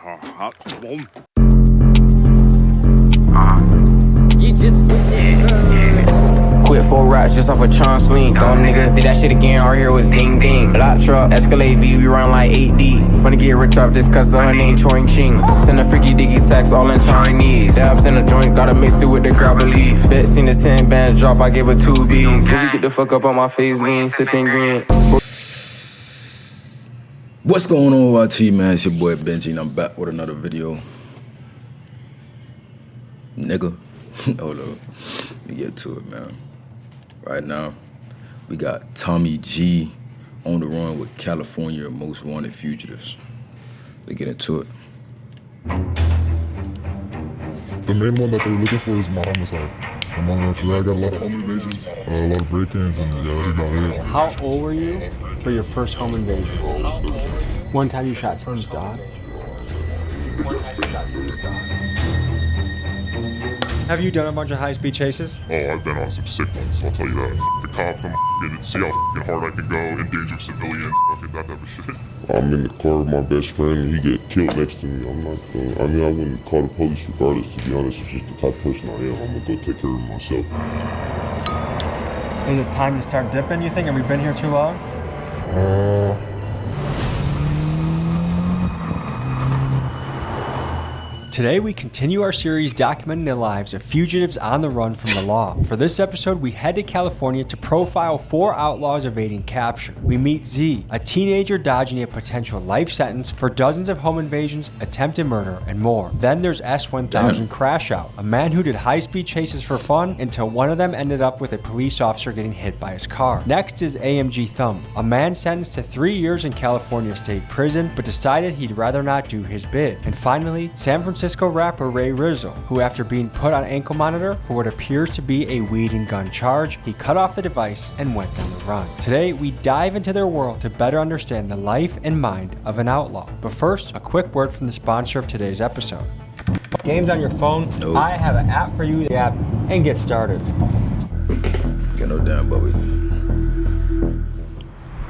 You just Quit 4 rocks just off a Tron swing. Dumb nigga, did that shit again, our here was ding ding. Block truck, Escalade V, we run like 8 deep. Finna get rich off this cause of her name Choing Ching. Send a freaky diggy text all in Chinese. Dabs in a joint, gotta mix it with the grab leaf. Bet seen the 10 band drop, I gave her 2 B's. Baby, get the fuck up on my face, lean, sipping green. What's going on, YT, man? It's your boy Benji, and I'm back with another video. Nigga. Hold up. Let me get to it, man. Right now, we got Tommy G on the run with California Most Wanted Fugitives. Let's get into it. The main one that they're looking for is my homicide. I'm on there because I got a lot of home invasions, a lot of break-ins, and yeah, they got it. How old were you for your first home invasion? One time you shot someone's dog? Have you done a bunch of high-speed chases? Oh, I've been on some sick ones, I'll tell you that. The cops, see how hard I can go, endanger civilians, that type of shit. I'm in the car with my best friend, and he get killed next to me. I'm not gonna, I wouldn't call the police regardless, to be honest. It's just the type of person I am. I'm gonna go take care of myself. Is it time to start dipping, you think? Have we been here too long? Today we continue our series documenting the lives of fugitives on the run from the law. For this episode, we head to California to profile 4 outlaws evading capture. We meet Z, a teenager dodging a potential life sentence for dozens of home invasions, attempted murder, and more. Then there's S1000 Crash Out, a man who did high-speed chases for fun until one of them ended up with a police officer getting hit by his car. Next is AMG Thump, a man sentenced to 3 years in California State Prison, but decided he'd rather not do his bid. And finally, San Francisco rapper Ray Rizzo, who after being put on ankle monitor for what appears to be a weed and gun charge, he cut off the device and went on the run. Today, we dive into their world to better understand the life and mind of an outlaw. But first, a quick word from the sponsor of today's episode. Games on your phone? Nope. I have an app for you, the app, and get started. Get no damn, Bobby.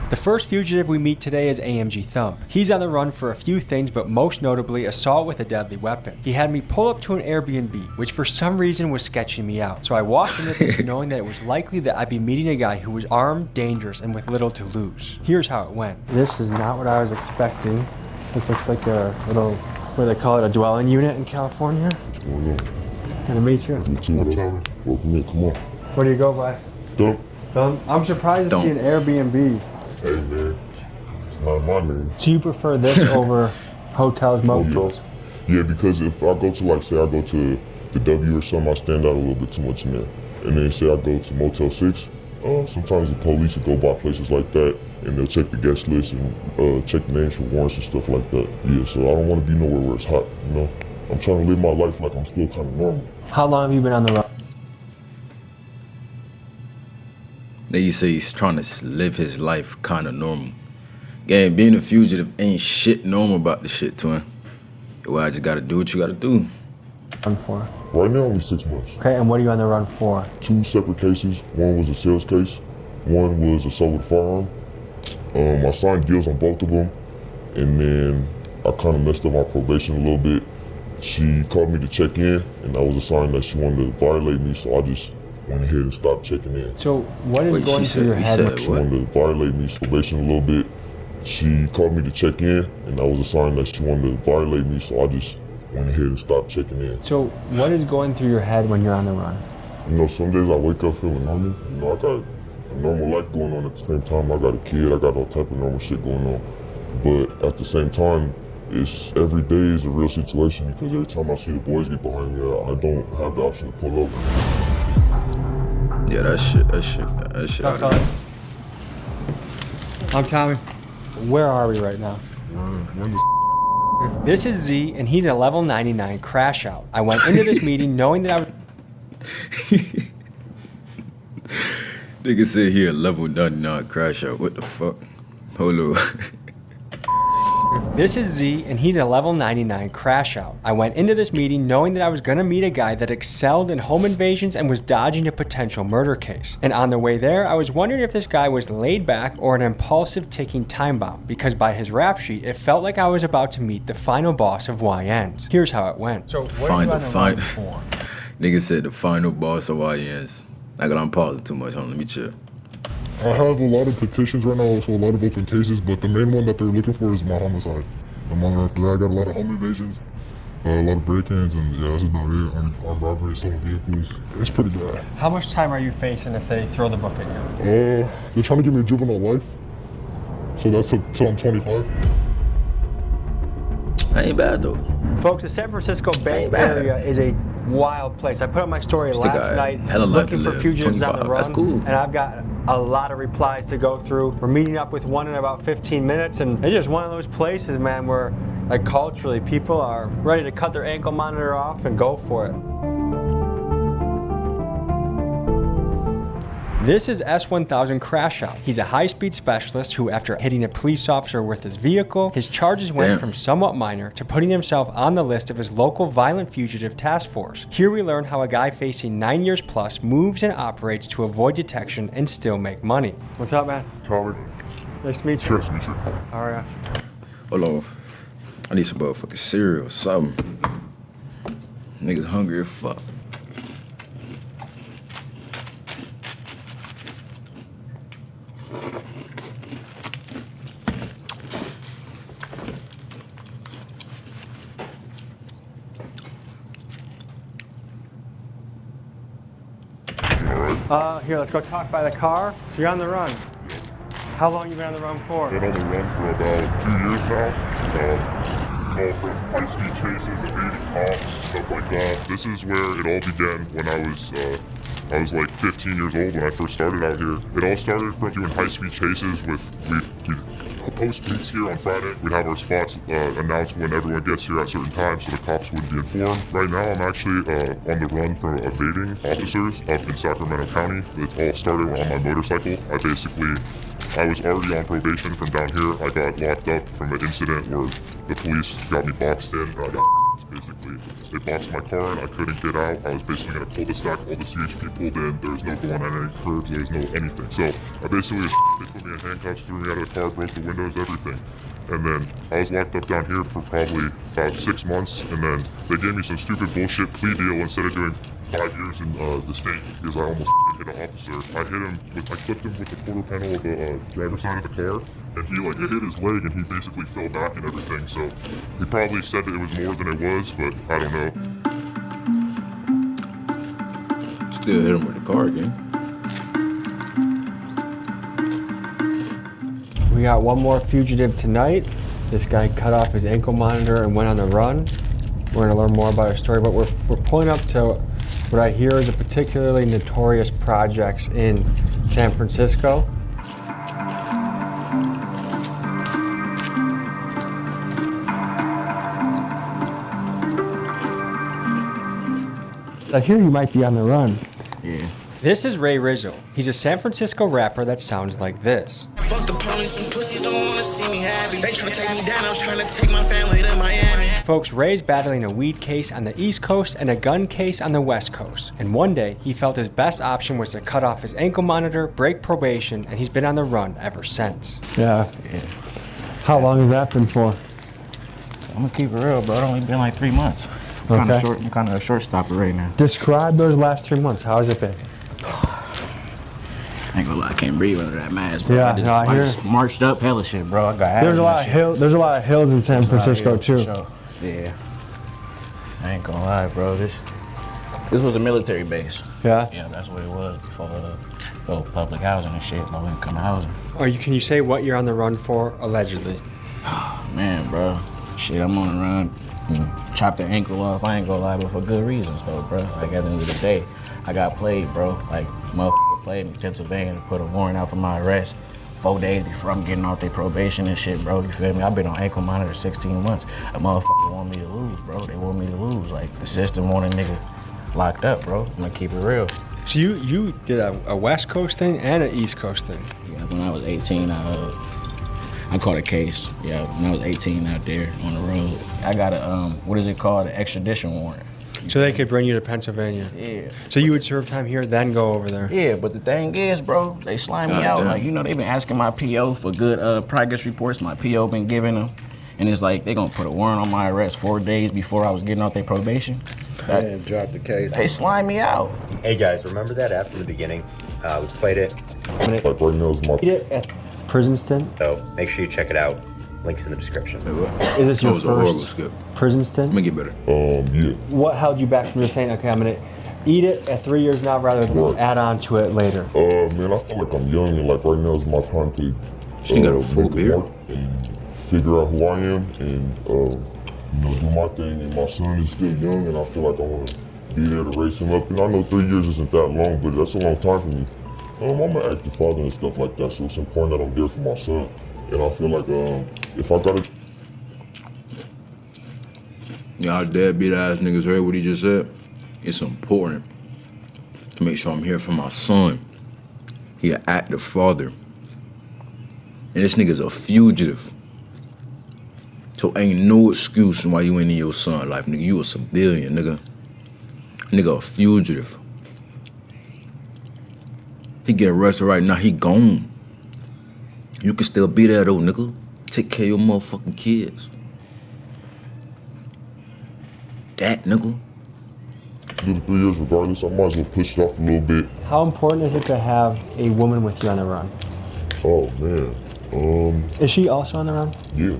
The first fugitive we meet today is AMG Thump. He's on the run for a few things, but most notably assault with a deadly weapon. He had me pull up to an Airbnb, which for some reason was sketching me out. So I walked into this knowing that it was likely that I'd be meeting a guy who was armed, dangerous, and with little to lose. Here's how it went. This is not what I was expecting. This looks like a little, what do they call it, a dwelling unit in California. What's going on? Good to meet you. You too, bro. Welcome in, come on. What do you go by? Dump. Thump? I'm surprised to see an Airbnb. Hey, man. It's not my name. So you prefer this over hotels, motels? Yeah, because if I go to, like, say I go to the W or something, I stand out a little bit too much in there. And then say I go to Motel 6, sometimes the police will go by places like that and they'll check the guest list and check the names for warrants and stuff like that. Yeah, so I don't want to be nowhere where it's hot, you know? I'm trying to live my life like I'm still kind of normal. How long have you been on the road? Nigga say he's trying to live his life kind of normal. Gang, being a fugitive ain't shit normal about this shit to him. Well, I just gotta do what you gotta do. Run for? Right now, only 6 months. Okay, and what are you on the run for? 2 separate cases. One was a sales case. One was assault with a firearm. I signed deals on both of them. And then I kind of messed up my probation a little bit. She called me to check in, and that was a sign that she wanted to violate me, so I just went ahead and stopped checking in. So what is going through your head? She wanted to violate me, probation a little bit. She called me to check in, and that was a sign that she wanted to violate me, so I just went ahead and stopped checking in. So what is going through your head when you're on the run? You know, some days I wake up feeling normal. You know, I got a normal life going on at the same time. I got a kid, I got all type of normal shit going on. But at the same time, it's every day is a real situation because every time I see the boys get behind me, I don't have the option to pull over. Yeah, that shit out of I'm Tommy. Where are we right now? This is Z, and he's a level 99 Crash Out. I went into this meeting knowing that I was... Nigga said here level 99 Crash Out. What the fuck? Hold on. This is Z, and he's a level 99 crash out. I went into this meeting knowing that I was gonna meet a guy that excelled in home invasions and was dodging a potential murder case. And on the way there, I was wondering if this guy was laid back or an impulsive ticking time bomb, because by his rap sheet, it felt like I was about to meet the final boss of YNs. Here's how it went. So what are you on the run for? Nigga said the final boss of YNs. I'm pausing too much. Hold on, let me chill. I have a lot of petitions right now, also a lot of open cases, but the main one that they're looking for is my homicide. I'm on for that. I got a lot of home invasions, a lot of break-ins, and yeah, that's about it. Armed robbery, stolen vehicles. It's pretty bad. How much time are you facing if they throw the book at you? They're trying to give me a juvenile life, so that's till I'm 25. That ain't bad though. Folks, the San Francisco Bay Area is a wild place. I put up my story last night looking for fugitives on the run, That's cool. and I've got a lot of replies to go through. We're meeting up with one in about 15 minutes, and it's just one of those places, man, where like culturally people are ready to cut their ankle monitor off and go for it. This is S1000 Crash Out. He's a high-speed specialist who, after hitting a police officer with his vehicle, his charges went from somewhat minor to putting himself on the list of his local violent fugitive task force. Here we learn how a guy facing 9 years plus moves and operates to avoid detection and still make money. What's up, man? Tyler. Nice to meet you. Nice to meet you. How are you? Hold on. I need some motherfucking cereal or something. Niggas hungry as fuck. Here, let's go talk by the car. So you're on the run. How long you been on the run for? Been on the run for about 2 years now. It's all from high-speed chases, evasion cops, stuff like that. This is where it all began when I was like 15 years old when I first started out here. It all started from doing high-speed chases with, we'd post meets here on Friday. We'd have our spots announced when everyone gets here at certain times so the cops would be informed. Right now I'm actually on the run from evading officers up in Sacramento County. It all started on my motorcycle. I was already on probation from down here. I got locked up from an incident where the police got me boxed in. I got basically, they boxed my car and I couldn't get out. I was basically in a cul-de-sac, all the CHP pulled in. There was no going on any curbs, there was no anything. So I basically, they put me in handcuffs, threw me out of the car, broke the windows, everything. And then I was locked up down here for probably about 6 months. And then they gave me some stupid bullshit plea deal instead of doing 5 years in the state because I almost hit an officer. I clipped him with the quarter panel of the driver's side of the car, and it hit his leg, and he basically fell back and everything. So he probably said that it was more than it was, but I don't know. Still hit him with the car again. We got one more fugitive tonight. This guy cut off his ankle monitor and went on the run. We're gonna learn more about his story, but we're pulling up to what I hear is a particularly notorious projects in San Francisco. I hear you might be on the run. Yeah. This is Ray Rizzo. He's a San Francisco rapper that sounds like this. Fuck the police and pussies don't wanna see me happy. They tryna take me down, I'm tryna take my family to Miami. Folks, Ray's battling a weed case on the East Coast and a gun case on the West Coast. And one day, he felt his best option was to cut off his ankle monitor, break probation, and he's been on the run ever since. Yeah. How long has that been for? I'm gonna keep it real, bro. It's only been like 3 months. I'm kind of a short stopper right now. Describe those last 3 months. How has it been? I ain't gonna lie, I can't breathe under that mask, bro. Yeah, I just marched up hella shit, bro. I got There's a lot of hills in San Francisco too. Sure. Yeah. I ain't gonna lie, bro. This was a military base. Yeah. Yeah, that's what it was before public housing and shit, low income housing. Can you say what you're on the run for, allegedly? Man, bro. Shit, I'm on the run. Chopped the ankle off. I ain't gonna lie, but for good reasons though, bro. Like at the end of the day, I got played, bro. Like motherfucker played me in Pennsylvania and put a warrant out for my arrest 4 days before I'm getting off their probation and shit, bro. You feel me? I've been on ankle monitor 16 months. A motherfucker want me to lose, bro. They want me to lose. Like the system want a nigga locked up, bro. I'm gonna keep it real. So you did a West Coast thing and an East Coast thing. Yeah, when I was 18, I caught a case, yeah, when I was 18 out there on the road. I got a, what is it called, an extradition warrant. So they could bring you to Pennsylvania. Yeah. So you would serve time here, then go over there. Yeah, but the thing is, bro, they slime me out. Like, you know, they've been asking my PO for good progress reports. My PO been giving them. And it's like, they gonna put a warrant on my arrest 4 days before I was getting out their probation. And drop the case. They slime me out. Hey guys, remember that app from the beginning? We played it, Like right now is my At prison stint? so make sure you check it out. Link's in the description. Is this your That was a horrible first skip. prison stint? Let me get better. yeah. What held you back from just saying, okay, I'm gonna eat it at 3 years now rather than Right. add on to it later? Man, I feel like I'm young and like right now is my time to She got a full make the beard. mark and figure out who I am and you know, do my thing. And my son is still young and I feel like I want to be there to raise him up. And I know 3 years isn't that long, but that's a long time for me. I'm an active father and stuff like that, so it's important that I'm there for my son. And I feel like if I gotta. Y'all deadbeat ass niggas heard what he just said? It's important to make sure I'm here for my son. He an active father. And this nigga's a fugitive. So ain't no excuse why you ain't in your son life, nigga. You a civilian, nigga. Nigga a fugitive. He get arrested right now, he gone. You can still be there though, nigga. Take care of your motherfucking kids. That, nigga. Do the 3 years regardless, I might as well push it off a little bit. How important is it to have a woman with you on the run? Oh man. Is she also on the run? Yeah.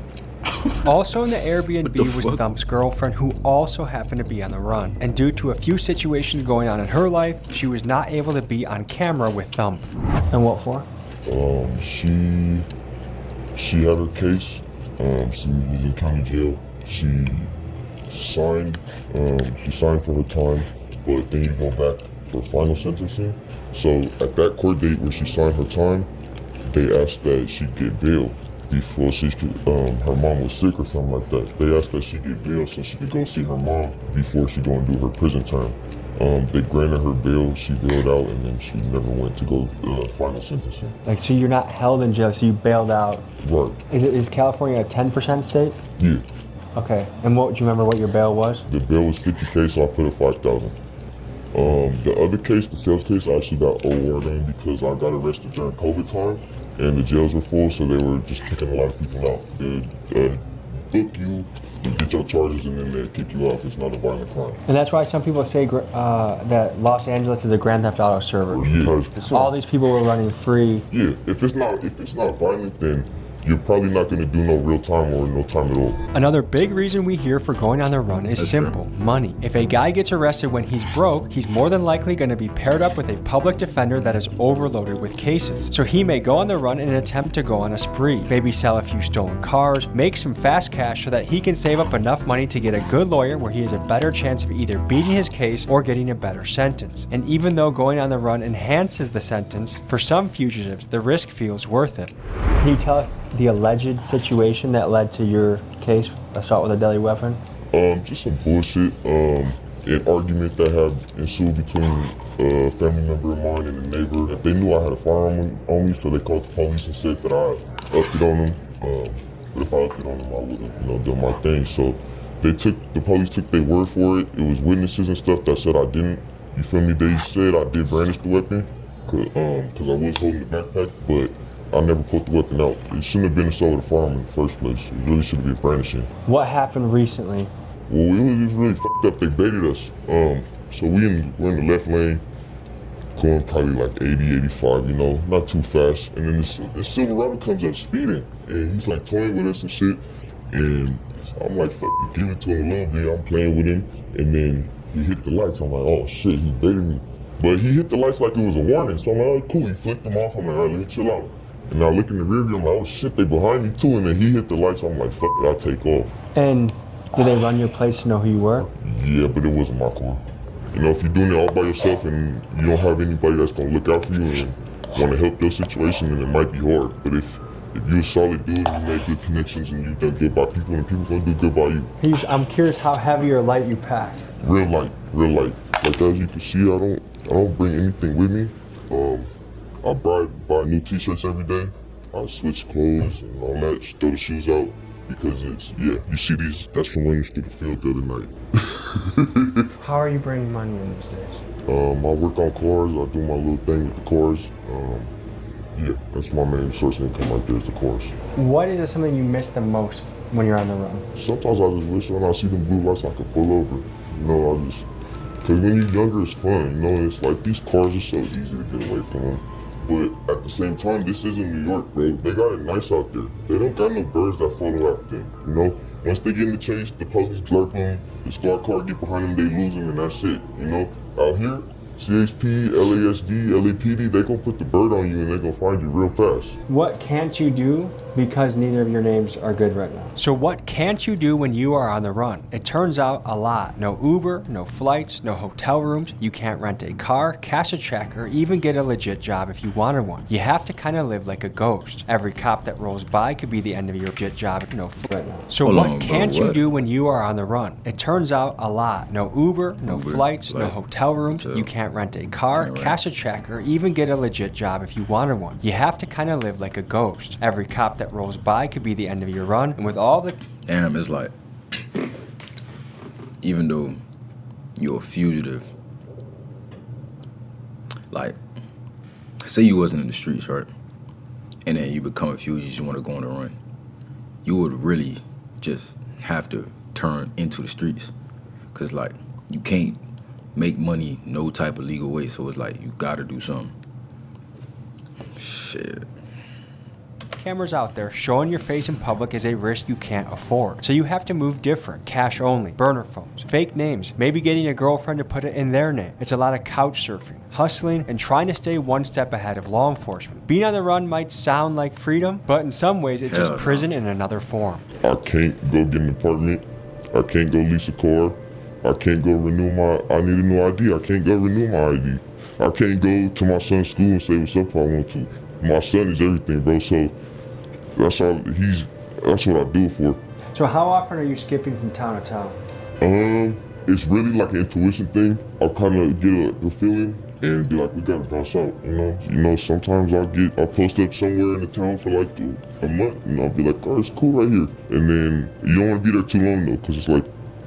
Also in the Airbnb What the was fuck? Thump's girlfriend, who also happened to be on the run. And due to a few situations going on in her life, she was not able to be on camera with Thump. And what for? She had her case. She was in county jail. She signed for her time, but then you go back for final sentencing. So at that court date where she signed her time, they asked that she get bail before she could, her mom was sick or something like that. They asked that she get bail so she could go see her mom before she go and do her prison term. They granted her bail, she bailed out, and then she never went to go final sentencing. Like, so you're not held in jail, so you bailed out. Right. Is California a 10% state? Yeah. Okay. And what, do you remember what your bail was? The bail was $50K, so I put it 5,000. The other case, the sales case, I actually got OR'd in because I got arrested during COVID time, and the jails were full, so they were just kicking a lot of people out. They'd book you, get your charges, and then they'd kick you off. It's not a violent crime. And that's why some people say that Los Angeles is a Grand Theft Auto server. Yeah. All these people were running free. Yeah, if it's not violent, then you're probably not going to do no real time or no time at all. Another big reason we hear for going on the run is simple: money. If a guy gets arrested when he's broke, he's more than likely going to be paired up with a public defender that is overloaded with cases. So he may go on the run in an attempt to go on a spree, maybe sell a few stolen cars, make some fast cash so that he can save up enough money to get a good lawyer where he has a better chance of either beating his case or getting a better sentence. And even though going on the run enhances the sentence, for some fugitives, the risk feels worth it. Can you tell us the alleged situation that led to your case, assault with a deadly weapon? Just some bullshit. An argument that had ensued between a family member of mine and a neighbor. They knew I had a firearm on me, so they called the police and said that I upped it on them. But if I upped it on them, I would have, done my thing. So the police took their word for it. It was witnesses and stuff that said I didn't. You feel me? They said I did brandish the weapon, cause I was holding the backpack, but I never put the weapon out. It shouldn't have been assault with a firearm in the first place. It really should have been brandishing. What happened recently? Well, it was really fucked up. They baited us. So we're in the left lane, going probably like 80, 85, not too fast. And then this Silverado comes up speeding, and he's like toying with us and shit. And I'm like, fuck, give it to him a little bit. I'm playing with him, and then he hit the lights. I'm like, oh shit, he baited me. But he hit the lights like it was a warning. So I'm like, oh, cool. He flicked them off. I'm like, all right, let me chill out. And I look in the rear view, I'm like, oh shit, they behind me too. And then he hit the lights, I'm like, fuck it, I'll take off. And did they run your place to know who you were? Yeah, but it wasn't my car. If you're doing it all by yourself and you don't have anybody that's gonna look out for you and wanna help your situation, then it might be hard. But if you're a solid dude and you make good connections and you done good by people and people gonna do good by you. I'm curious how heavy or light you packed. Real light. Like as you can see, I don't bring anything with me. I buy new t-shirts every day. I switch clothes and all that, just throw the shoes out because it's, yeah, you see these, that's from running through the field the other night. How are you bringing money in these days? I work on cars, I do my little thing with the cars. Yeah, that's my main source of income right there is the cars. What is something you miss the most when you're on the run? Sometimes I just wish when I see them blue lights I could pull over. You know, I just, cause when you're younger it's fun, you know, and it's like these cars are so easy to get away from them. But at the same time, this isn't New York, bro. They got it nice out there. They don't got no birds that follow after them, you know? Once they get in the chase, the police jerk them, the squad car get behind them, they lose them, and that's it, you know? Out here, CHP, LASD, LAPD, they gonna put the bird on you and they gonna find you real fast. What can't you do because neither of your names are good right now? So what can't you do when you are on the run? It turns out a lot. No Uber, no flights, no hotel rooms. You can't rent a car, cash a check, or even get a legit job if you wanted one. You have to kind of live like a ghost. Every cop that rolls by could be the end of your legit job. No right now. So Hold what on, bro, can't you what? do when you are on the run? It turns out a lot. No Uber, no Uber, flights, no flight, hotel rooms. hotel. You can't rent a car, Can't rent. cash a check, or even get a legit job if you wanted one. You have to kind of live like a ghost. Every cop that rolls by could be the end of your run, and with all the Damn, it's like, even though you're a fugitive, like, say you wasn't in the streets, right? And then you become a fugitive, you just want to go on the run. You would really just have to turn into the streets. Because, like, you can't make money no type of legal way, so it's like, you gotta do something. Shit. cameras out there, showing your face in public is a risk you can't afford. So you have to move different, cash only, burner phones, fake names, maybe getting a girlfriend to put it in their name. It's a lot of couch surfing, hustling, and trying to stay one step ahead of law enforcement. Being on the run might sound like freedom, but in some ways it's just prison in another form. I can't go get an apartment. I can't go lease a car. I can't go renew I need a new ID. I can't go renew my ID. I can't go to my son's school and say what's up if I want to. My son is everything, bro, so that's what I do it for. So how often are you skipping from town to town? It's really like an intuition thing. I'll kind of get a feeling and be like, we gotta bounce out, you know? You know, sometimes I'll post up somewhere in the town for like a month and I'll be like, oh, it's cool right here. And then you don't want to be there too long though, because it's like,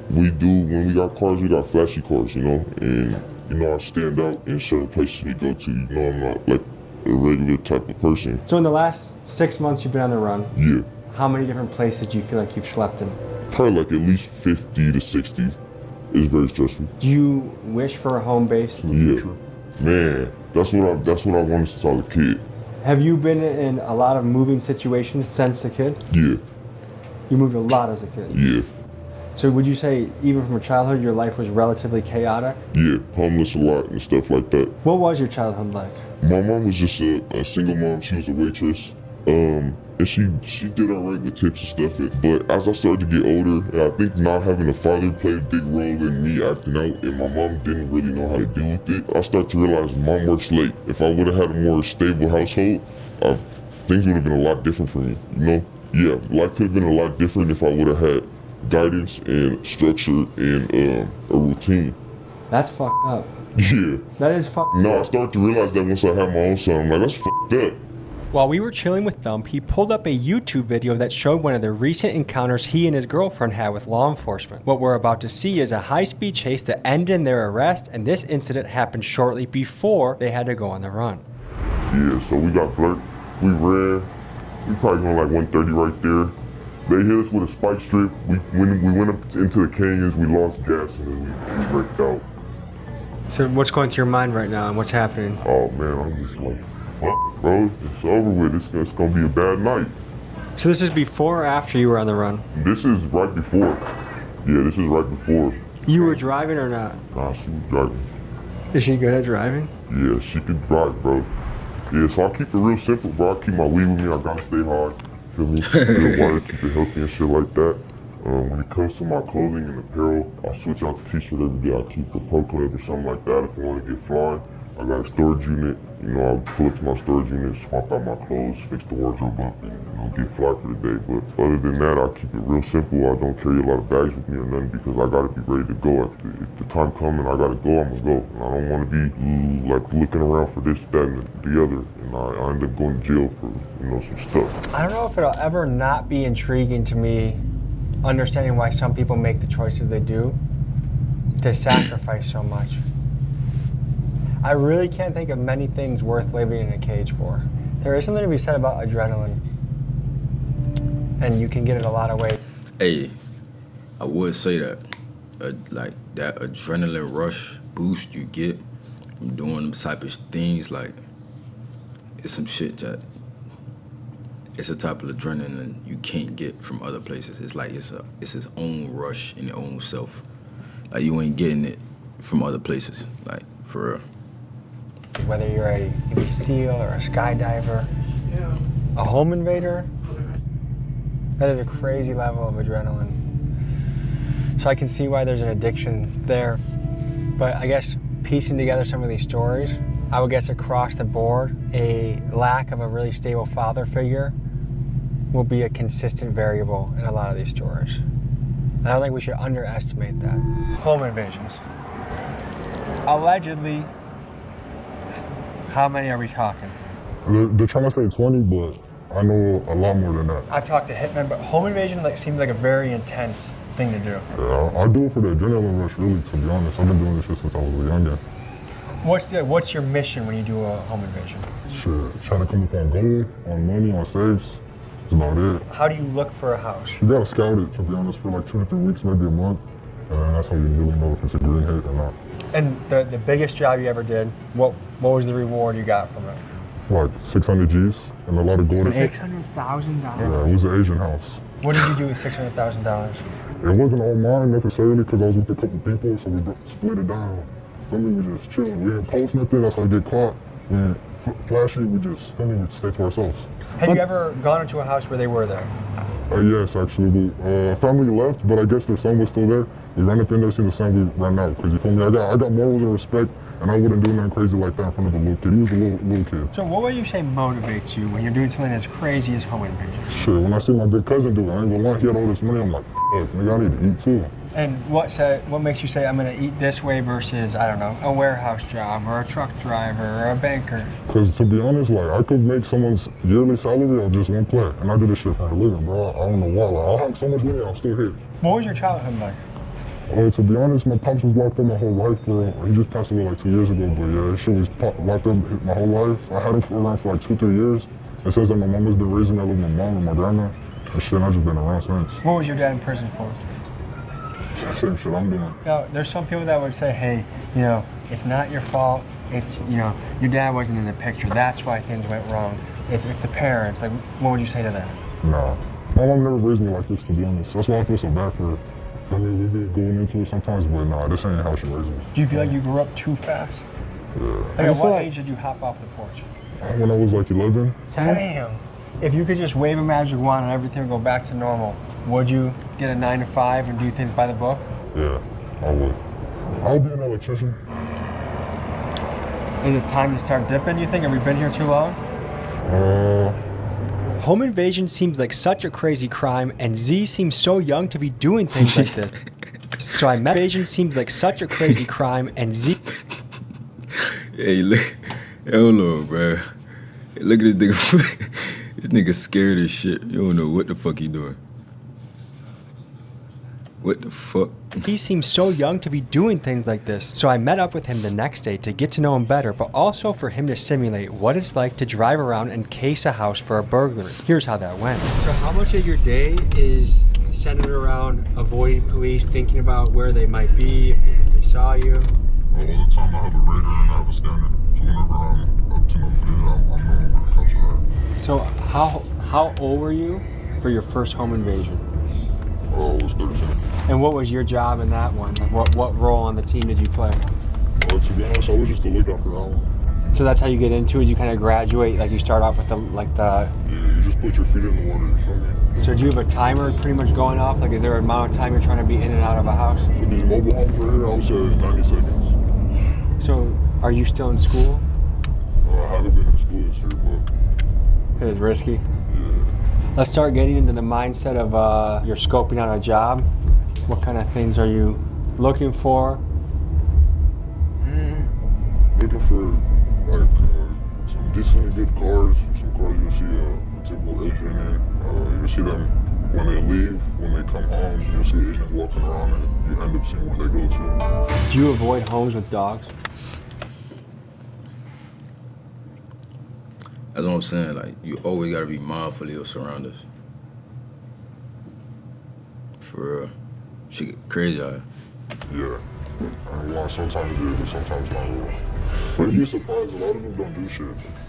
when we got cars, we got flashy cars, you know? And, you know, I stand out in certain places we go to. You know, I'm not like a regular type of person. So in the last 6 months you've been on the run, Yeah. how many different places do you feel like you've slept in? Probably like at least 50 to 60. It's very stressful. Do you wish for a home base in the Yeah. future? Man, that's what I wanted since I was a kid. Have you been in a lot of moving situations since a kid? Yeah, You moved a lot as a kid. yeah, So would you say even from childhood your life was relatively chaotic? yeah. Homeless a lot and stuff like that. What was your childhood like? My mom was just a single mom. She was a waitress. And she did alright with tips and stuff. But as I started to get older, and I think not having a father played a big role in me acting out, and my mom didn't really know how to deal with it, I started to realize mom works late. If I would have had a more stable household, things would have been a lot different for me, you know? Yeah, life could have been a lot different if I would have had guidance and structure and a routine. That's fucked up. Yeah. That is fucked No, I up. started to realize that once I had my own son. I'm like, that's fucked up. While we were chilling with Thump, he pulled up a YouTube video that showed one of the recent encounters he and his girlfriend had with law enforcement. What we're about to see is a high-speed chase that ended in their arrest, and this incident happened shortly before they had to go on the run. Yeah, so we got blurred. We ran. We probably going like 130 right there. They hit us with a spike strip. We went up into the canyons. We lost gas and then we wrecked out. So what's going through your mind right now and what's happening? Oh man, I'm just like, fuck, bro. It's over with. It's gonna be a bad night. So this is before or after you were on the run? This is right before. Yeah, this is right before. You were driving or not? Nah, she was driving. Is she good at driving? Yeah, she can drive, bro. Yeah, so I keep it real simple, bro. I keep my weed with me. I gotta stay hard. Feel me? Feel water, keep it healthy and shit like that. When it comes to my clothing and apparel, I switch out the t-shirt every day. I keep the pro club or something like that if I want to get flying. I got a storage unit. You know, I pull up to my storage unit, swap out my clothes, fix the wardrobe up, and get fly for the day. But other than that, I keep it real simple. I don't carry a lot of bags with me or nothing because I gotta be ready to go. If the time comes and I gotta go, I'm gonna go. And I don't want to be like looking around for this, that, and the other. And I end up going to jail for some stuff. I don't know if it'll ever not be intriguing to me, understanding why some people make the choices they do to sacrifice so much. I really can't think of many things worth living in a cage for. There is something to be said about adrenaline, and you can get it a lot of ways. Hey, I would say that, like that adrenaline rush boost you get from doing them type of things, like it's some shit that it's a type of adrenaline you can't get from other places. It's like it's its own rush in your own self. Like you ain't getting it from other places, like for real. Whether you're a Navy SEAL or a skydiver, a home invader, that is a crazy level of adrenaline. So I can see why there's an addiction there. But I guess piecing together some of these stories, I would guess across the board, a lack of a really stable father figure will be a consistent variable in a lot of these stories. And I don't think we should underestimate that. Home invasions. Allegedly, how many are we talking? They're trying to say 20, but I know a lot more than that. I've talked to hitmen, but home invasion seems like a very intense thing to do. Yeah, I do it for the adrenaline rush, really, to be honest. I've been doing this shit since I was a youngin'. What's your mission when you do a home invasion? Shit, trying to come up on gold, on money, on safes. That's about it. How do you look for a house? You gotta scout it, to be honest, for like 2 to 3 weeks, maybe a month. And that's how you really know if it's a green hit or not. And the biggest job you ever did, what was the reward you got from it? Like 600 G's and a lot of gold. $600,000? Yeah, it was an Asian house. What did you do with $600,000? It wasn't all mine necessarily because I was with a couple people, so we split it down. We just chilled. We didn't post nothing, that's how we get caught. We didn't flash it, we just stay to ourselves. Had you ever gone into a house where they were there? Yes, actually. Family left, but I guess their son was still there. We ran up in there, seen the son, we ran out. Because you feel me? I got morals and respect, and I wouldn't do nothing crazy like that in front of a little kid. He was a little kid. So what would you say motivates you when you're doing something as crazy as home invasion? Sure, when I see my big cousin do it, I ain't gonna lie, he had all this money, I'm like, fuck, nigga, I need to eat too. And what makes you say I'm gonna eat this way versus, I don't know, a warehouse job or a truck driver or a banker? Because to be honest, like I could make someone's yearly salary on just one play, and I do this shit for a living, bro. I don't know why. Like, I'll have so much money, I'm still here. What was your childhood like? To be honest, my pops was locked up my whole life, bro. He just passed away like 2 years ago, but yeah, shit was locked up my whole life. I had him around for like 2-3 years. It says that my mom has been raising me with my mom and my grandma, and shit, I've just been around since. What was your dad in prison for? Same shit I'm doing. Now, there's some people that would say, hey, it's not your fault. It's, your dad wasn't in the picture. That's why things went wrong. It's the parents. Like, what would you say to that? Nah. My mom never raised me like this, to be honest. That's why I feel so bad for her. I mean, we be going into it sometimes, but nah, this ain't how she raised me. Do you feel like you grew up too fast? Yeah. Like, at what age did you hop off the porch? When I was like 11. Damn. If you could just wave a magic wand and everything would go back to normal, would you get a 9 to 5 and do things by the book? Yeah, I would. I would be an electrician. Is it time to start dipping, you think? Have we been here too long? Home invasion seems like such a crazy crime, and Z seems so young to be doing things like this. So I met invasion seems like such a crazy crime, and Z... Hey, look. Hold on, bro. Hey, look at this nigga. This nigga scared as shit. You don't know what the fuck he doing. What the fuck? He seems so young to be doing things like this. So I met up with him the next day to get to know him better, but also for him to simulate what it's like to drive around and case a house for a burglary. Here's how that went. So how much of your day is centered around avoiding police, thinking about where they might be, if they saw you? All the time I have a radar and I have a scanner. So whenever I'm up to no good, I'm knowing where the cops are at. So how old were you for your first home invasion? I was 13. And what was your job in that one? Like what role on the team did you play? To be honest, I was just a lookout for that one. So that's how you get into it? You kind of graduate, like you start off with the... Yeah, you just put your feet in the water, you feel me? So do you have a timer pretty much going off? Like is there an amount of time you're trying to be in and out of a house? For these mobile homes right here, I would say 90 seconds. So Are you still in school? I haven't been in school this year, but Because it's risky. yeah. Let's start getting into the mindset of you're scoping out a job. What kind of things are you looking for? Looking for like some decently good cars, some cars you'll see a typical agent in. You'll see them when they leave, when they come home. You'll see agents walking around and you end up seeing where they go to. Do you avoid homes with dogs? That's what I'm saying. Like, you always gotta be mindful of your surroundings. For real. She get crazy out here. Yeah. I ain't lying, sometimes it is, but sometimes not real. But you'd be surprised, a lot of them don't do shit.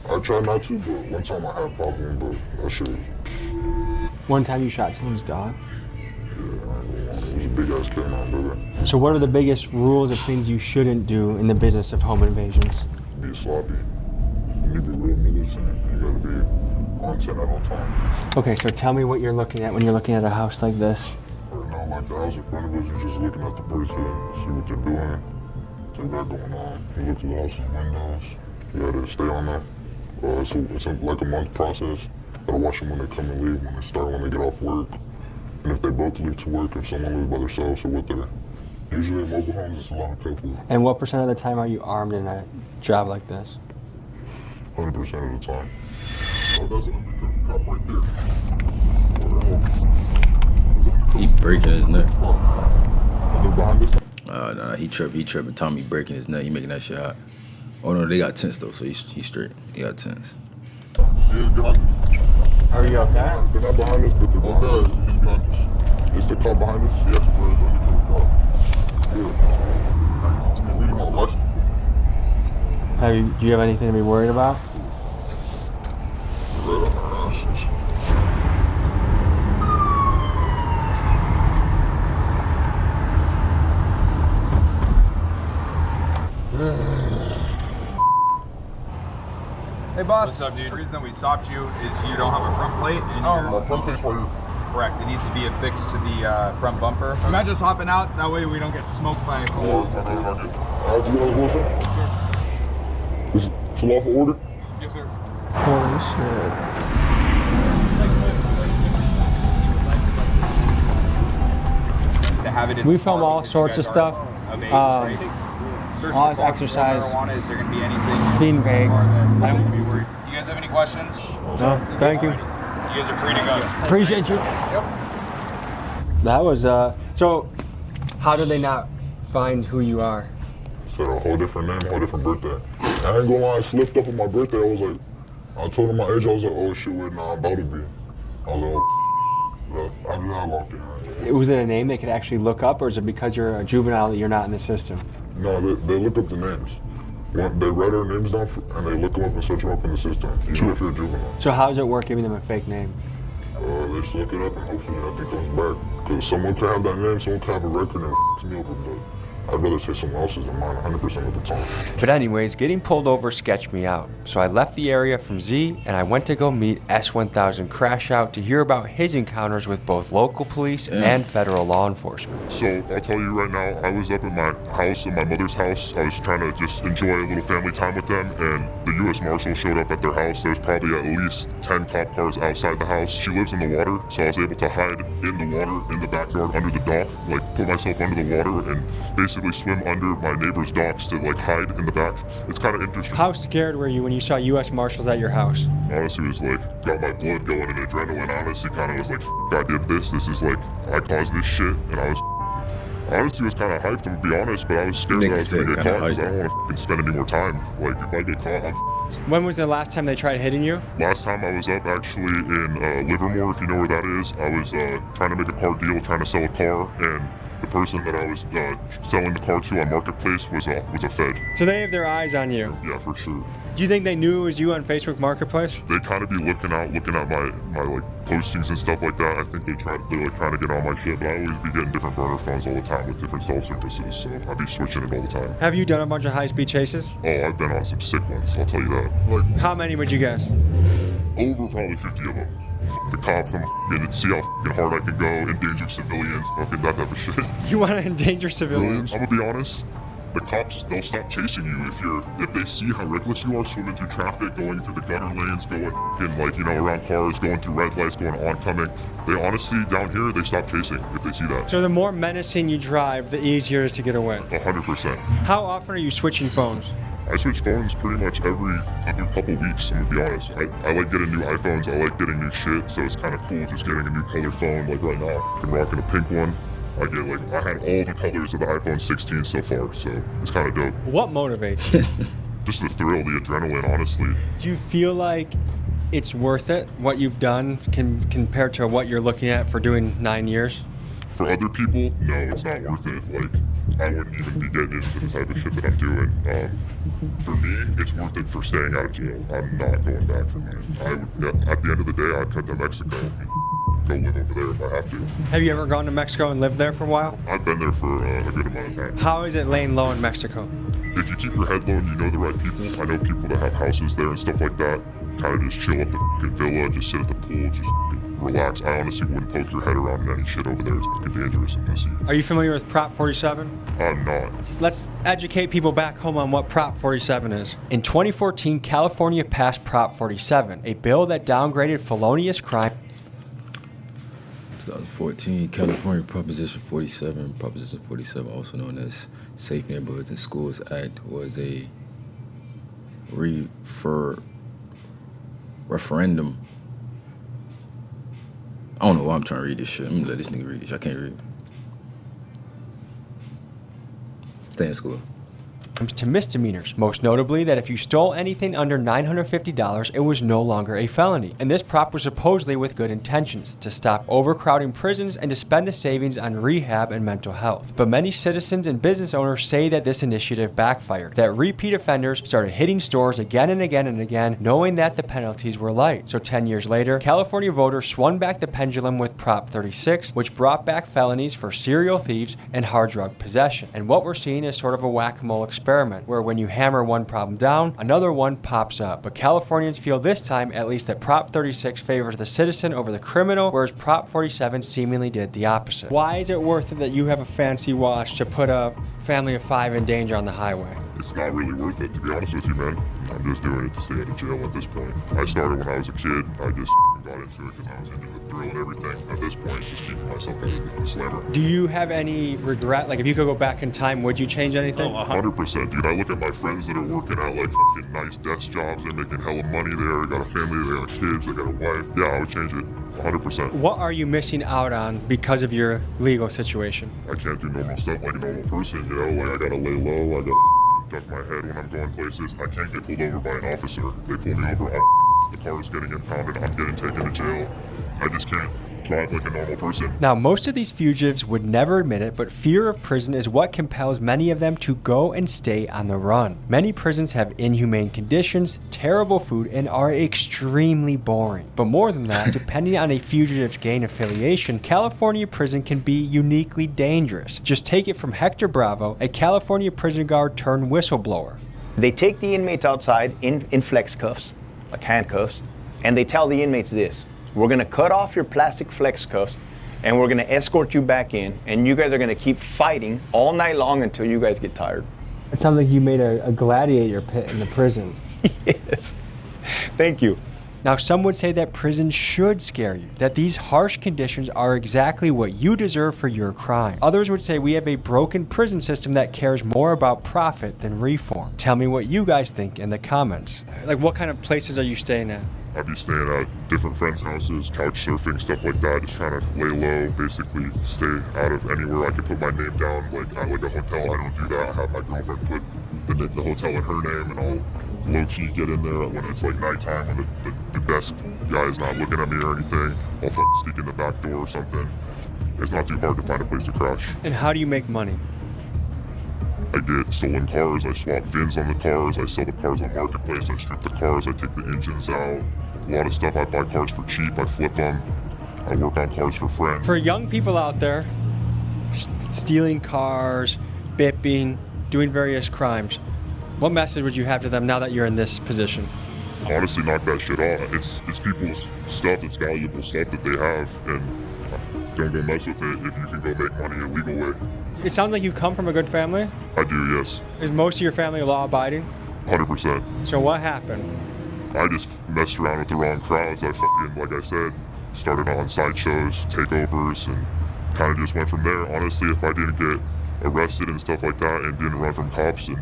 I try not to, but one time I had a problem, but that shit was, One time you shot someone's dog. yeah, I ain't gonna lie. It was a big ass canine, brother. So what are the biggest rules of things you shouldn't do in the business of home invasions? Be sloppy. You need to be real militant. You gotta be on 10 at all times. Okay, so tell me what you're looking at when you're looking at a house like this. Right now, like the house in front of us, you're just looking at the person, see what they're doing, what they got going on. You look through the house windows. You gotta stay on them. It's like a month process. Gotta watch them when they come and leave, when they start, when they get off work. And if they both leave to work, if someone lives by themselves or with their, usually in mobile homes, it's a lot of couple. And what % of the time are you armed in a job like this? 100% of the time. Oh, that's an undercover cop right there. He breaking his neck. Look behind us. Nah, he tripping. Tommy breaking his neck. He making that shit hot. Oh no, they got tents though, so he's straight. He got tents. Yeah, behind us. Are you okay? They're not behind us, but they're behind us. He's behind us. Is the cop behind us? Yes, bro. It's undercover cop. Yeah. Read him on license. Do you have anything to be worried about? Right on our asses. Hey boss. What's up, dude? The reason that we stopped you is you don't have a front plate. And My front face right here. correct. It needs to be affixed to the front bumper. I'm not just hopping out. That way we don't get smoked by a car. Do you want to go, sir? Sure. This is a lawful order? Yes, sir. Holy shit. To have it in We the film car all because you sorts of guys stuff. are of age, right? Search all the this car for exercise, marijuana. Is there going to be anything being in the vague. car that I you don't- need to be worried? You guys have any questions? No, thank you. You guys are free to go. Appreciate you. Yep. That was, so how did they not find who you are? Said a whole different name, whole different birthday. I ain't gonna lie, I slipped up on my birthday. I was like, I told him my age. I was like, oh shit, wait, nah, I'm about to be. I was like, oh, after that, I walked in. Was it a name they could actually look up, or is it because you're a juvenile that you're not in the system? No, they look up the names. They write our names down and they look them up and search them up in the system. Usually if you're a juvenile. So how does it work giving them a fake name? They just look it up and hopefully nothing comes back. Because someone could have that name, someone could have a record and it me over, but I'd rather say someone else's than mine 100% of the time. But anyways, getting pulled over sketched me out. So I left the area from Z and I went to go meet S1000 Crash Out to hear about his encounters with both local police and federal law enforcement. So I'll tell you right now, I was up at my house, at my mother's house. I was trying to just enjoy a little family time with them, and the U.S. Marshal showed up at their house. There's probably at least 10 cop cars outside the house. She lives in the water, so I was able to hide in the water, in the backyard, under the dock, like put myself under the water and basically swim under my neighbor's docks to like hide in the back. It's kind of interesting. How scared were you when you saw U.S. Marshals at your house? Honestly, it was like, got my blood going and adrenaline. Honestly, kind of was like, I did this. This is like, I caused this shit, and I was honestly was kind of hyped, to be honest, but I was scared that I was going to get caught because I don't want to spend any more time. Like, if I get caught, I'm When was the last time they tried hitting you? Last time I was up actually in Livermore, if you know where that is. I was trying to make a car deal, trying to sell a car, and the person that I was selling the car to on Marketplace was a Fed. So they have their eyes on you. Yeah, for sure. Do you think they knew it was you on Facebook Marketplace? They kind of be looking at my like postings and stuff like that. I think they're like trying to get on my shit, but I always be getting different burner phones all the time with different cell services, so I'd be switching it all the time. Have you done a bunch of high-speed chases? Oh, I've been on some sick ones, I'll tell you that. Like, how many would you guess? Over probably 50 of them. The cops, I'm gonna see how hard I can go, endanger civilians, fucking that type of shit. You want to endanger civilians? I'm gonna be honest, the cops, they'll stop chasing you if they see how reckless you are swimming through traffic, going through the gutter lanes, going like, you know, around cars, going through red lights, going oncoming. They honestly, down here, they stop chasing if they see that. So the more menacing you drive, the easier it is to get away. 100%. How often are you switching phones? I switch phones pretty much every other couple weeks, I'm gonna be honest. I like getting new iPhones, I like getting new shit, so it's kind of cool just getting a new color phone. Like right now, I'm rocking a pink one. I had all the colors of the iPhone 16 so far, so it's kind of dope. What motivates you? Just the thrill, the adrenaline, honestly. Do you feel like it's worth it, what you've done, compared to what you're looking at for doing 9 years? For other people, no, it's not worth it. Like, I wouldn't even be getting into the type of shit that I'm doing. For me, it's worth it for staying out of jail. I'm not going back for mine. At the end of the day, I'd cut to Mexico and go live over there if I have to. Have you ever gone to Mexico and lived there for a while? I've been there for a good amount of time. How is it laying low in Mexico? If you keep your head low and you know the right people, I know people that have houses there and stuff like that, kind of just chill at the fucking villa, just sit at the pool, just relax. I honestly wouldn't poke your head around in any shit over there. It's fucking dangerous and messy. Are you familiar with Prop 47? I'm not. Let's educate people back home on what Prop 47 is. In 2014, California passed Prop 47, a bill that downgraded felonious crime. 2014, California Proposition 47. Proposition 47, also known as Safe Neighborhoods and Schools Act, was a referendum. I don't know why I'm trying to read this shit. I'm gonna let this nigga read this. I can't read. Stay in school. To misdemeanors, most notably that if you stole anything under $950, it was no longer a felony. And this prop was supposedly with good intentions, to stop overcrowding prisons and to spend the savings on rehab and mental health. But many citizens and business owners say that this initiative backfired, that repeat offenders started hitting stores again and again and again, knowing that the penalties were light. So 10 years later, California voters swung back the pendulum with Prop 36, which brought back felonies for serial thieves and hard drug possession. And what we're seeing is sort of a whack-a-mole experiment, where when you hammer one problem down, another one pops up. But Californians feel this time, at least, that Prop 36 favors the citizen over the criminal, whereas Prop 47 seemingly did the opposite. Why is it worth it that you have a fancy watch to put a family of 5 in danger on the highway? It's not really worth it, to be honest with you, man. I'm just doing it to stay out of jail at this point. I started when I was a kid. I just got into it because I was into the thrill and everything. At this point, just keeping myself in the slammer. Do you have any regret? Like, if you could go back in time, would you change anything? 100%, dude. I look at my friends that are working at, like, fucking nice desk jobs. They're making hella money there. They got a family, they got kids, they got a wife. Yeah, I would change it. 100%. What are you missing out on because of your legal situation? I can't do normal stuff like a normal person, you know? Like, I gotta lay low, I gotta duck my head when I'm going places. I can't get pulled over by an officer. They pull me over, the car's getting impounded, I'm getting taken to jail. I just can't drive like a normal person. Now, most of these fugitives would never admit it, but fear of prison is what compels many of them to go and stay on the run. Many prisons have inhumane conditions, terrible food, and are extremely boring. But more than that, depending on a fugitive's gang affiliation, California prison can be uniquely dangerous. Just take it from Hector Bravo, a California prison guard turned whistleblower. They take the inmates outside in flex cuffs, like handcuffs, and they tell the inmates this: we're gonna cut off your plastic flex cuffs and we're gonna escort you back in, and you guys are gonna keep fighting all night long until you guys get tired. It sounds like you made a gladiator pit in the prison. Yes. Thank you. Now, some would say that prison should scare you, that these harsh conditions are exactly what you deserve for your crime. Others would say we have a broken prison system that cares more about profit than reform. Tell me what you guys think in the comments. Like, what kind of places are you staying at? I'd be staying at different friends' houses, couch surfing, stuff like that, just trying to lay low, basically stay out of anywhere I could put my name down, like at like a hotel. I don't do that. I have my girlfriend put the hotel in her name, and I'll low-key get in there when it's like nighttime, when the desk guy is not looking at me or anything. I'll fucking sneak in the back door or something. It's not too hard to find a place to crash. And how do you make money? I get stolen cars, I swap VINs on the cars, I sell the cars on Marketplace, I strip the cars, I take the engines out. A lot of stuff, I buy cars for cheap, I flip them, I work on cars for friends. For young people out there, stealing cars, bipping, doing various crimes, what message would you have to them now that you're in this position? Honestly, knock that shit off. It's people's stuff, it's valuable stuff that they have, and don't go mess with it if you can go make money a legal way. It sounds like you come from a good family. I do, yes. Is most of your family law-abiding? 100%. So what happened? I just messed around with the wrong crowds. I fucking, like I said, started on sideshows, takeovers, and kind of just went from there. Honestly, if I didn't get arrested and stuff like that and didn't run from cops and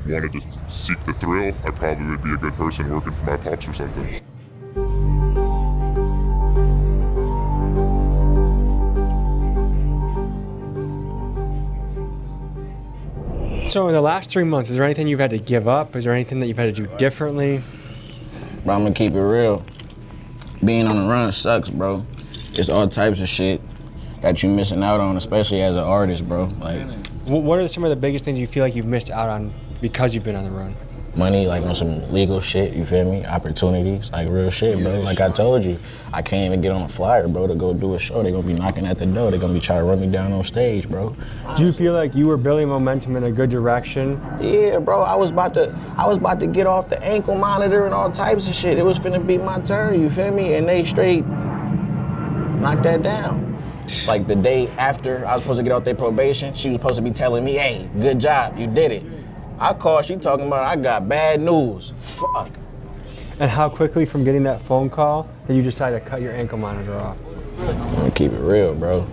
wanted to seek the thrill, I probably would be a good person working for my pops or something. So in the last 3 months, is there anything you've had to give up? Is there anything that you've had to do differently? Bro, I'm gonna keep it real. Being on the run sucks, bro. It's all types of shit that you're missing out on, especially as an artist, bro. Like, What are some of the biggest things you feel like you've missed out on because you've been on the run? money, like on some legal shit, you feel me? Opportunities, like real shit, bro. Like I told you, I can't even get on a flyer, bro, to go do a show. They're gonna be knocking at the door. They're gonna be trying to run me down on stage, bro. Do you feel like you were building momentum in a good direction? Yeah, bro, I was about to get off the ankle monitor and all types of shit. It was finna be my turn, you feel me? And they straight knocked that down. Like the day after I was supposed to get off their probation, she was supposed to be telling me, hey, good job, you did it. I called, she talking about I got bad news. Fuck. And how quickly from getting that phone call did you decide to cut your ankle monitor off? I'm gonna keep it real, bro.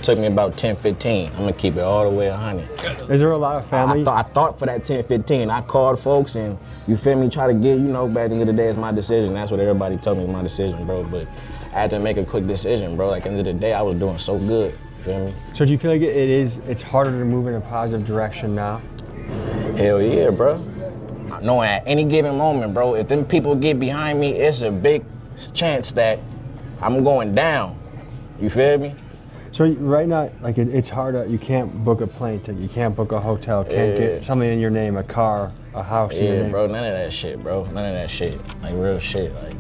Took me about 10, 15. I'm gonna keep it all the way 100. Is there a lot of family? I thought for that 10, 15. I called folks and, you feel me, try to get, you know, back at the end of the day, it's my decision. That's what everybody told me, it's my decision, bro. But I had to make a quick decision, bro. Like, at the end of the day, I was doing so good, you feel me? So do you feel like it's harder to move in a positive direction now? Hell yeah, bro. Knowing at any given moment, bro, if them people get behind me, it's a big chance that I'm going down. You feel me? So right now, like it's hard. You can't book a plane ticket. You can't book a hotel. Can't get something in your name, a car, a house in your name. Yeah, bro. None of that shit, bro. None of that shit. Like real shit. Like,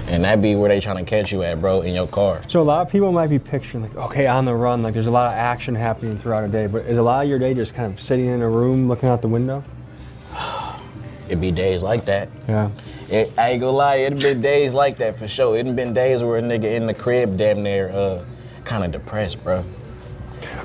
and that be where they trying to catch you at, bro, in your car. So a lot of people might be picturing like, okay, on the run, like there's a lot of action happening throughout a day. But is a lot of your day just kind of sitting in a room looking out the window? It be days like that. Yeah. I ain't gonna lie, it been days like that for sure. It been days where a nigga in the crib damn near kind of depressed, bro.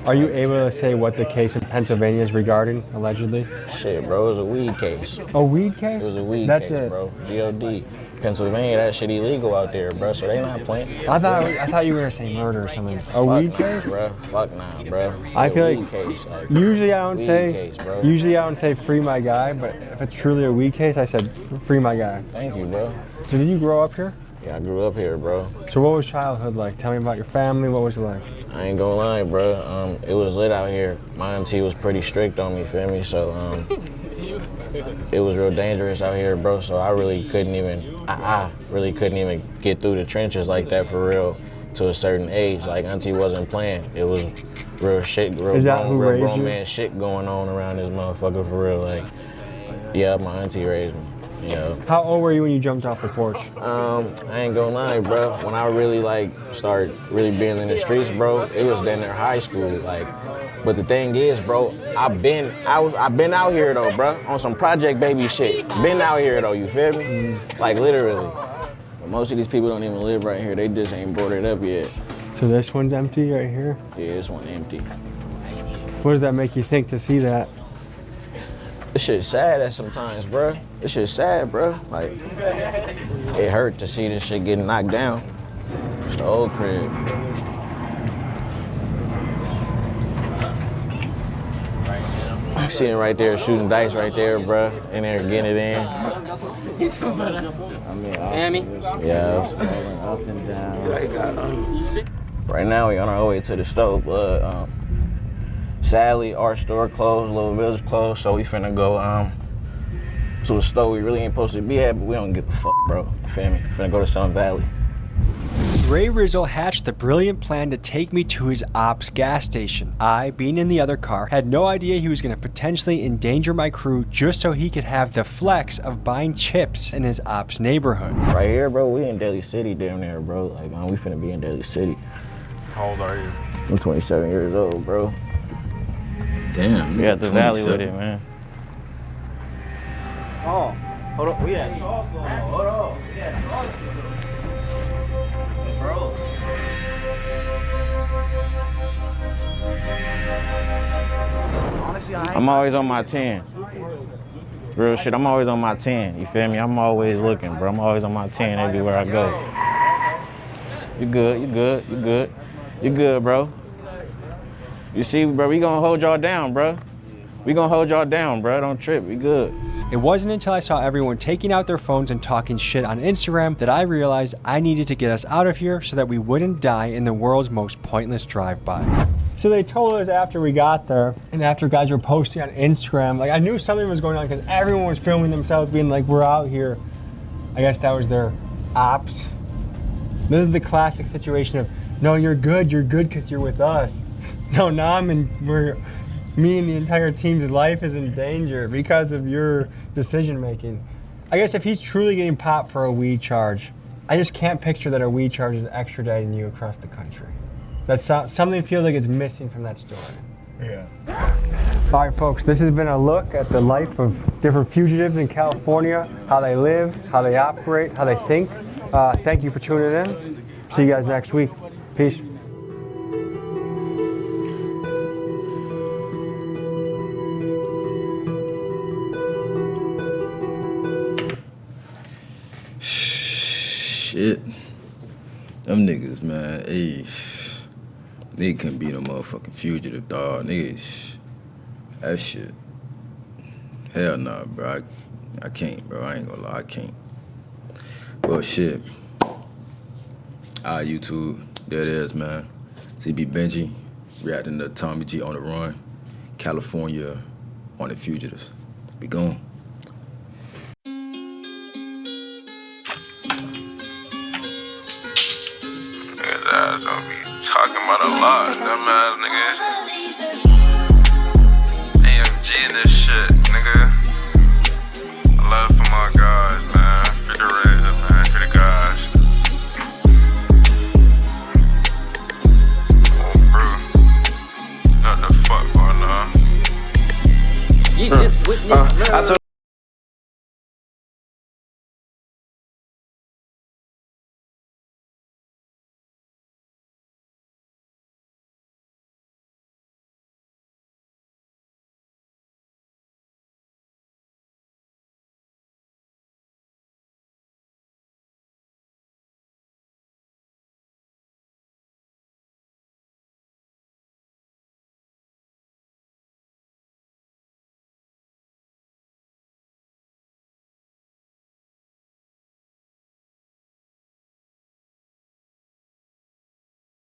Are you able to say what the case in Pennsylvania is regarding, allegedly? Shit, bro, it was a weed case. A weed case? It was a weed That's case, it. bro. G.O.D. Pennsylvania, that shit illegal out there, bro, so they not playing. I thought you were gonna say murder or something. A weed case? Bro, fuck nah, bro. I feel weed like case, usually I don't weed say case, bro. usually I don't say free my guy, but if it's truly a weed case, I said free my guy. Thank you, bro. So did you grow up here? Yeah, I grew up here, bro. So what was childhood like? Tell me about your family. What was it like? I ain't gonna lie, bro. It was lit out here. My auntie was pretty strict on me, feel me? So it was real dangerous out here, bro. So I really couldn't even, I really couldn't even get through the trenches like that for real to a certain age. Like auntie wasn't playing. It was real shit, real grown man shit going on around this motherfucker for real. Like, yeah, my auntie raised me. Yeah. How old were you when you jumped off the porch? I ain't gonna lie, bro. When I really started really being in the streets, bro, it was then in high school. Like, but the thing is, bro, I've been out here though, bro, on some Project Baby shit. Been out here though, you feel me? Like literally. But most of these people don't even live right here. They just ain't boarded up yet. So this one's empty right here? Yeah, this one empty. What does that make you think to see that? This shit's sad at sometimes, bro. This shit's sad, bro. Like, it hurt to see this shit getting knocked down. It's the old crib. Sitting right there, shooting dice right there, bro. In there, getting it in. Yeah. Up and down. Right now, we on our way to the stove, but sadly, our store closed, Little Village closed, so we finna go to a store we really ain't supposed to be at, but we don't give a fuck, bro. You feel me? Finna go to Sun Valley. Ray Rizzo hatched the brilliant plan to take me to his ops gas station. I, being in the other car, had no idea he was going to potentially endanger my crew just so he could have the flex of buying chips in his ops neighborhood. Right here, bro, we in Daly City down there, bro. Like, we finna be in Daly City. How old are you? I'm 27 years old, bro. Damn, We got the valley with it, man. Oh, hold on. We at hold on. Bro. Honestly, I'm always on my 10. Real shit, I'm always on my 10. You feel me? I'm always looking, bro. I'm always on my 10 everywhere I go. You good, you good, you good. You good, bro. You see, bro, we gonna hold y'all down, bro. We gonna hold y'all down, bro. Don't trip, we good. It wasn't until I saw everyone taking out their phones and talking shit on Instagram that I realized I needed to get us out of here so that we wouldn't die in the world's most pointless drive-by. So they told us after we got there, and after guys were posting on Instagram, like I knew something was going on because everyone was filming themselves being like, we're out here. I guess that was their ops. This is the classic situation of, no, you're good because you're with us. No, me and the entire team's life is in danger because of your decision making. I guess if he's truly getting popped for a weed charge, I just can't picture that a weed charge is extraditing you across the country. That's something feels like it's missing from that story. Yeah. All right, folks, this has been a look at the life of different fugitives in California, how they live, how they operate, how they think. Thank you for tuning in. See you guys next week. Peace. Shit. Them niggas, man, they couldn't be no motherfucking fugitive, dog. Niggas, that shit. Hell nah, bro. I can't, bro. I ain't gonna lie, I can't. Well, shit. YouTube, there it is, man. CB Benji, reacting to Tommy G on the Run, California on the Fugitives. Be gone. Niggas don't be talking about a lot, dumbass niggas. AMG in this shit, nigga. I love for my guys, man. For the red, man. For the guys. Oh, bro. What the fuck going on? You just witnessed murder.